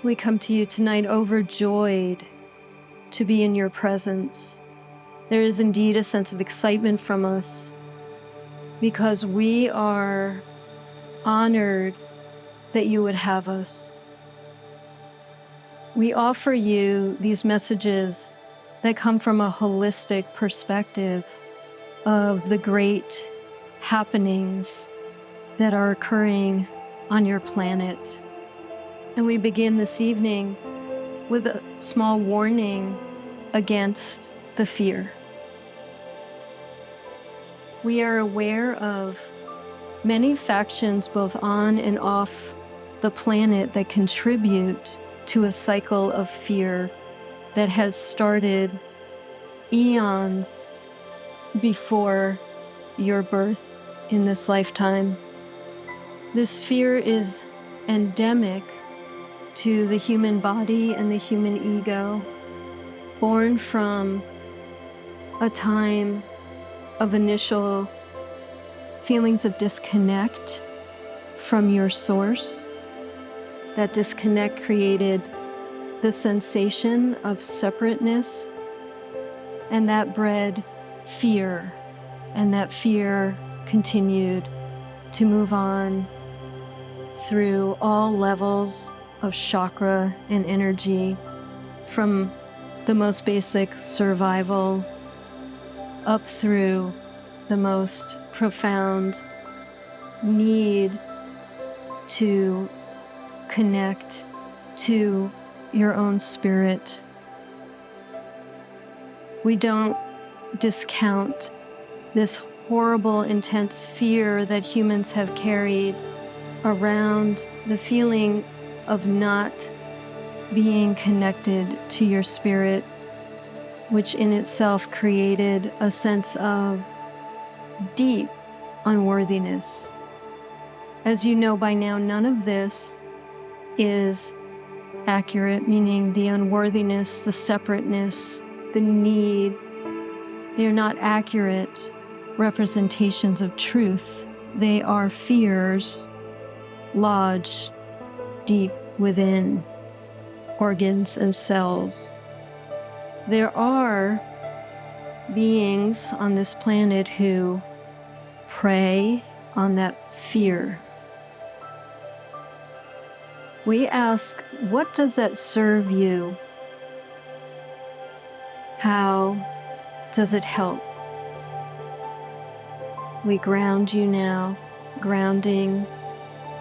We come to you tonight overjoyed to be in your presence. There is indeed a sense of excitement from us because we are honored that you would have us. We offer you these messages that come from a holistic perspective of the great happenings that are occurring on your planet. And we begin this evening with a small warning against the fear. We are aware of many factions both on and off the planet that contribute to a cycle of fear that has started eons before your birth in this lifetime. This fear is endemic to the human body and the human ego, born from a time of initial feelings of disconnect from your source. That disconnect created the sensation of separateness, and that bred fear, and that fear continued to move on through all levels of chakra and energy, from the most basic survival up through the most profound need to connect to your own spirit. We don't discount this horrible, intense fear that humans have carried around the feeling of not being connected to your spirit, which in itself created a sense of deep unworthiness. As you know by now, none of this is accurate, meaning the unworthiness, the separateness, the need. They're not accurate representations of truth. They are fears lodged deep within organs and cells. There are beings on this planet who prey on that fear. We ask, what does that serve you? How does it help? We ground you now, grounding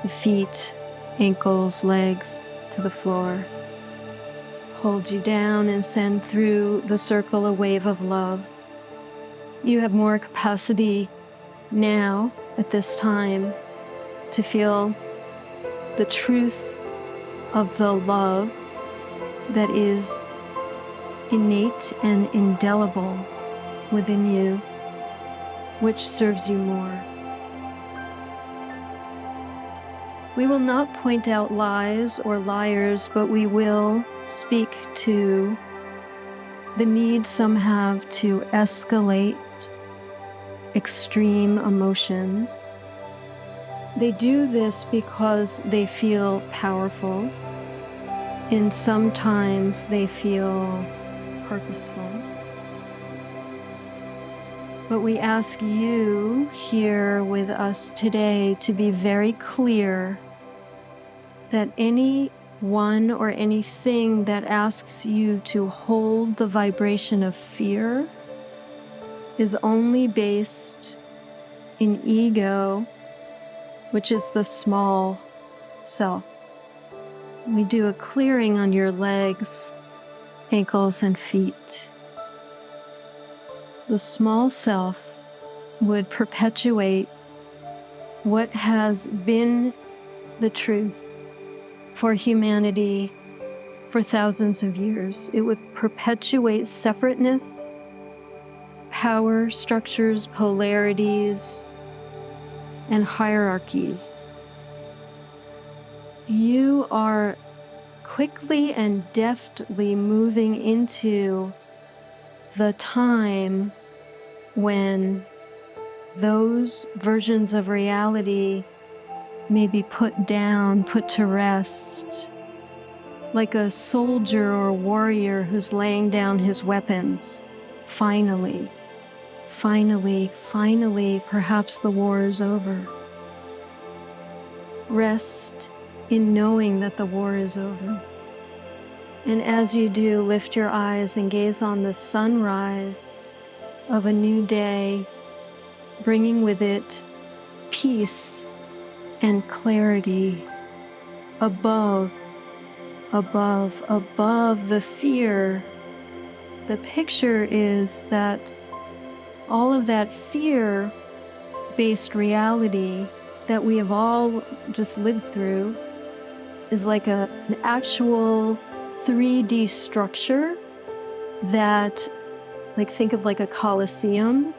the feet, ankles, legs to the floor. Hold you down and send through the circle a wave of love. You have more capacity now at this time to feel the truth of the love that is innate and indelible within you, which serves you more. We will not point out lies or liars, but we will speak to the need some have to escalate extreme emotions. They do this because they feel powerful, and sometimes they feel purposeful. But we ask you here with us today to be very clear that anyone or anything that asks you to hold the vibration of fear is only based in ego, which is the small self. We do a clearing on your legs, ankles, and feet. The small self would perpetuate what has been the truth for humanity for thousands of years. It would perpetuate separateness, power structures, polarities, and hierarchies. You are quickly and deftly moving into the time when those versions of reality may be put down, put to rest, like a soldier or warrior who's laying down his weapons. Finally, perhaps the war is over. Rest in knowing that the war is over. And as you do, lift your eyes and gaze on the sunrise of a new day, bringing with it peace and clarity above the fear. The picture is that all of that fear-based reality that we have all just lived through is like an actual 3D structure that, like, think of like a coliseum,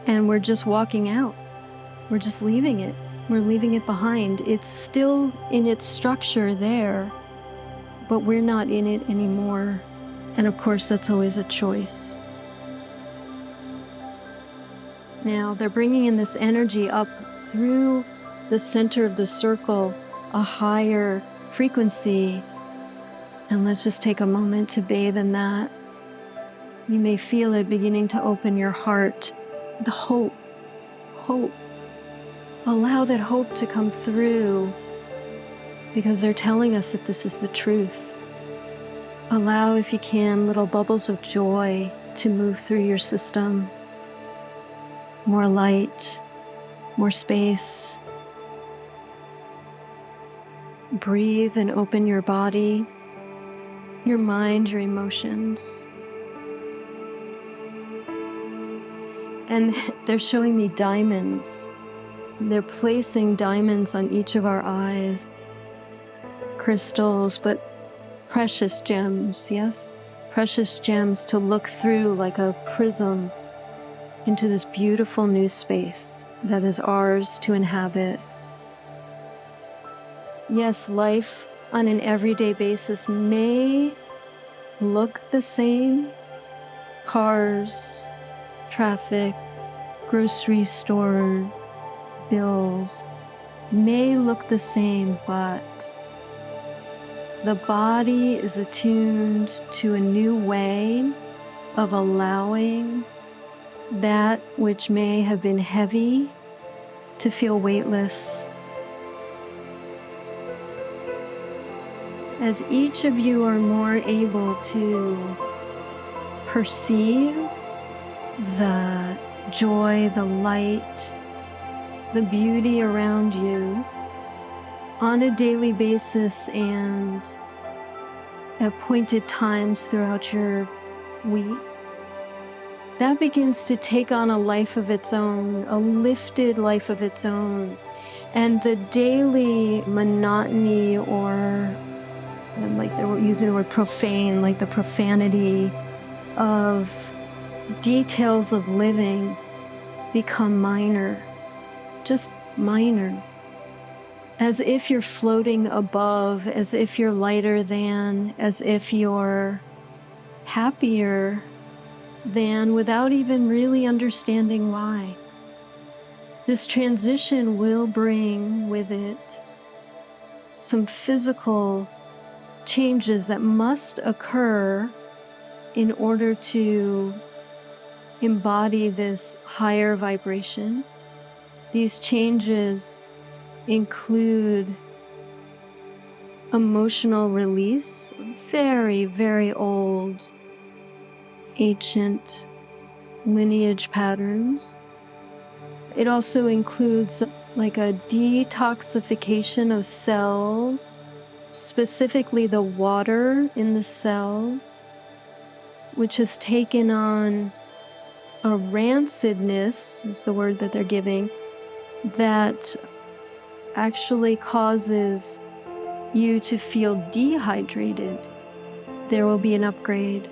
and we're just walking out. We're just leaving it. We're leaving it behind. It's still in its structure there, but we're not in it anymore. And of course, that's always a choice. Now, they're bringing in this energy up through the center of the circle, a higher frequency. And let's just take a moment to bathe in that. You may feel it beginning to open your heart. The hope. Allow that hope to come through, because they're telling us that this is the truth. Allow, if you can, little bubbles of joy to move through your system. More light, more space. Breathe and open your body, your mind, your emotions. And they're showing me diamonds. They're placing diamonds on each of our eyes. Crystals, but precious gems, yes? Precious gems to look through like a prism into this beautiful new space that is ours to inhabit. Yes, life on an everyday basis may look the same. Cars, traffic, grocery store, bills may look the same, but the body is attuned to a new way of allowing that which may have been heavy to feel weightless. As each of you are more able to perceive the joy, the light, the beauty around you on a daily basis and at appointed times throughout your week, that begins to take on a life of its own, a lifted life of its own. And the daily monotony, or like they were using the word profane, like the profanity of details of living, become minor, just minor. As if you're floating above, as if you're lighter than, as if you're happier than, without even really understanding why. This transition will bring with it some physical changes that must occur in order to embody this higher vibration. These changes include emotional release, very, very old, ancient lineage patterns. It also includes like a detoxification of cells, specifically the water in the cells, which has taken on a rancidness, is the word that they're giving, that actually causes you to feel dehydrated. There will be an upgrade.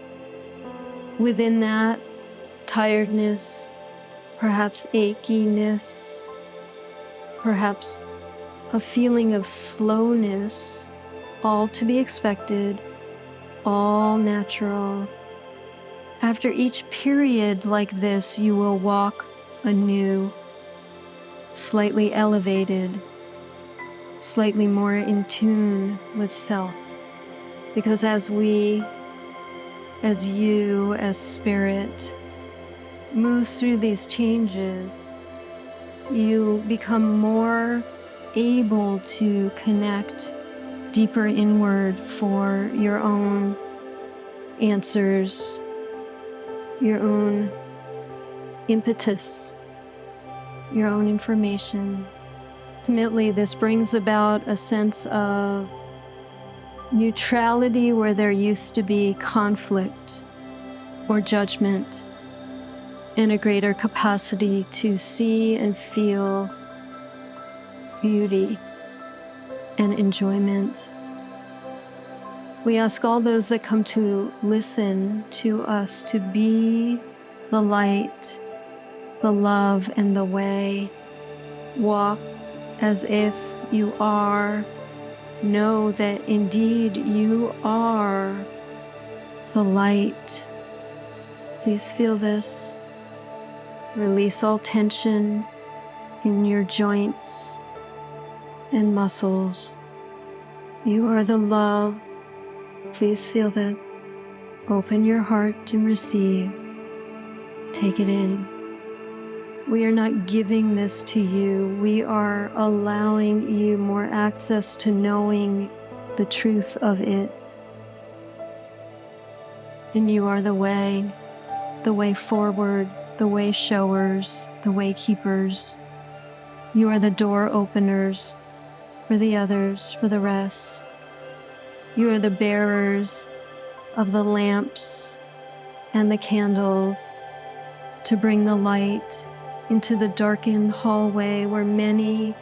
Within that, tiredness, perhaps achiness, perhaps a feeling of slowness, all to be expected, all natural. After each period like this, you will walk anew, slightly elevated, slightly more in tune with self, Because as you, as spirit, moves through these changes, you become more able to connect deeper inward for your own answers, your own impetus, your own information. Ultimately, this brings about a sense of neutrality where there used to be conflict or judgment, and a greater capacity to see and feel beauty and enjoyment. We ask all those that come to listen to us to be the light, the love, and the way. Walk as if you are. Know that indeed you are the light. Please feel this. Release all tension in your joints and muscles. You are the love. Please feel that. Open your heart and receive. Take it in. We are not giving this to you. We are allowing you more access to knowing the truth of it. And you are the way forward, the way showers, the way keepers. You are the door openers for the others, for the rest. You are the bearers of the lamps and the candles to bring the light into the darkened hallway where many,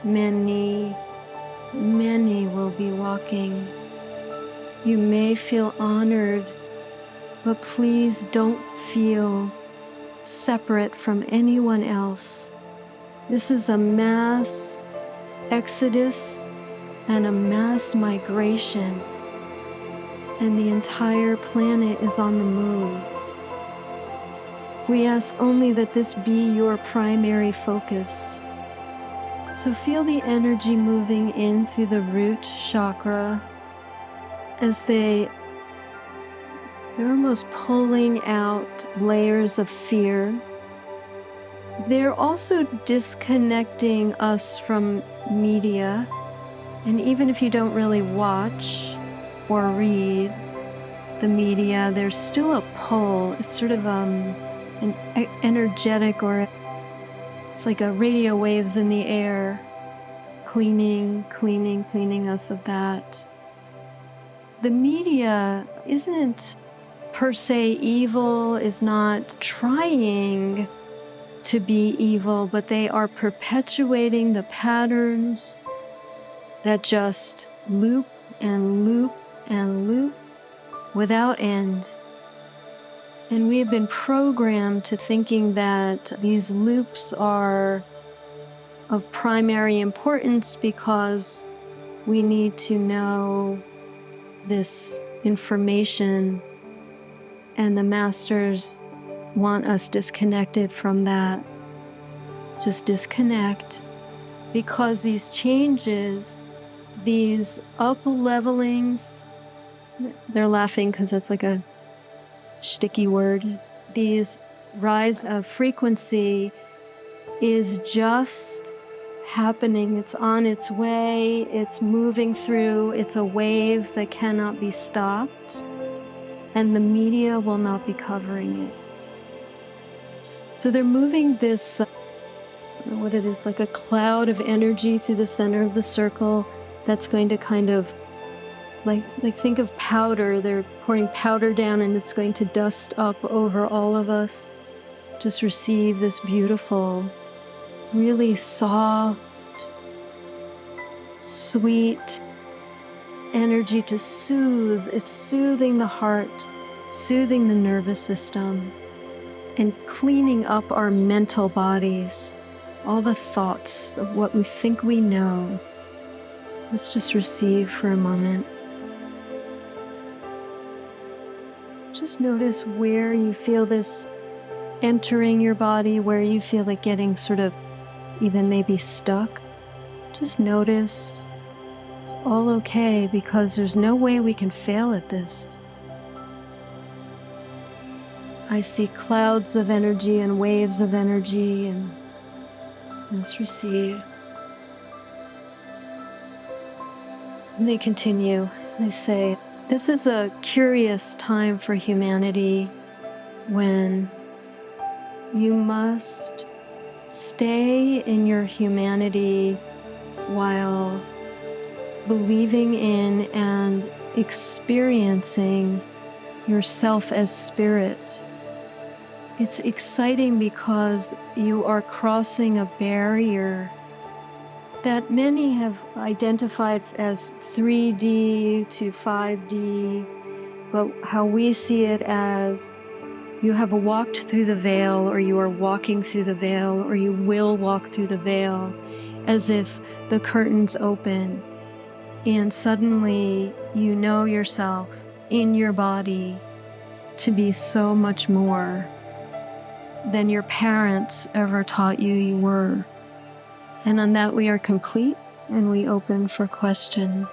many, many will be walking. You may feel honored, but please don't feel separate from anyone else. This is a mass exodus and a mass migration, and the entire planet is on the move. We ask only that this be your primary focus. So feel the energy moving in through the root chakra as they're almost pulling out layers of fear. They're also disconnecting us from media. And even if you don't really watch or read the media, there's still a pull. It's sort of an energetic, or it's like a radio waves in the air, cleaning us of that. The media isn't per se evil, is not trying to be evil, but they are perpetuating the patterns that just loop and loop and loop without end. And we have been programmed to thinking that these loops are of primary importance because we need to know this information, and the masters want us disconnected from that. Just disconnect, because these changes, these up-levelings, they're laughing because that's like a sticky word. These rise of frequency is just happening. It's on its way. It's moving through. It's a wave that cannot be stopped, and the media will not be covering it. So they're moving this, I don't know what it is, like a cloud of energy through the center of the circle that's going to kind of like think of powder. They're pouring powder down, and it's going to dust up over all of us. Just receive this beautiful, really soft, sweet energy to soothe. It's soothing the heart, soothing the nervous system, and cleaning up our mental bodies, all the thoughts of what we think we know. Let's just receive for a moment. Just notice where you feel this entering your body, where you feel it getting sort of even maybe stuck. Just notice. It's all okay, because there's no way we can fail at this. I see clouds of energy and waves of energy, and just receive. And they continue. They say, this is a curious time for humanity when you must stay in your humanity while believing in and experiencing yourself as spirit. It's exciting because you are crossing a barrier that many have identified as 3D to 5D, but how we see it as you have walked through the veil, or you are walking through the veil, or you will walk through the veil, as if the curtains open and suddenly you know yourself in your body to be so much more than your parents ever taught you were. And on that we are complete, and we open for question.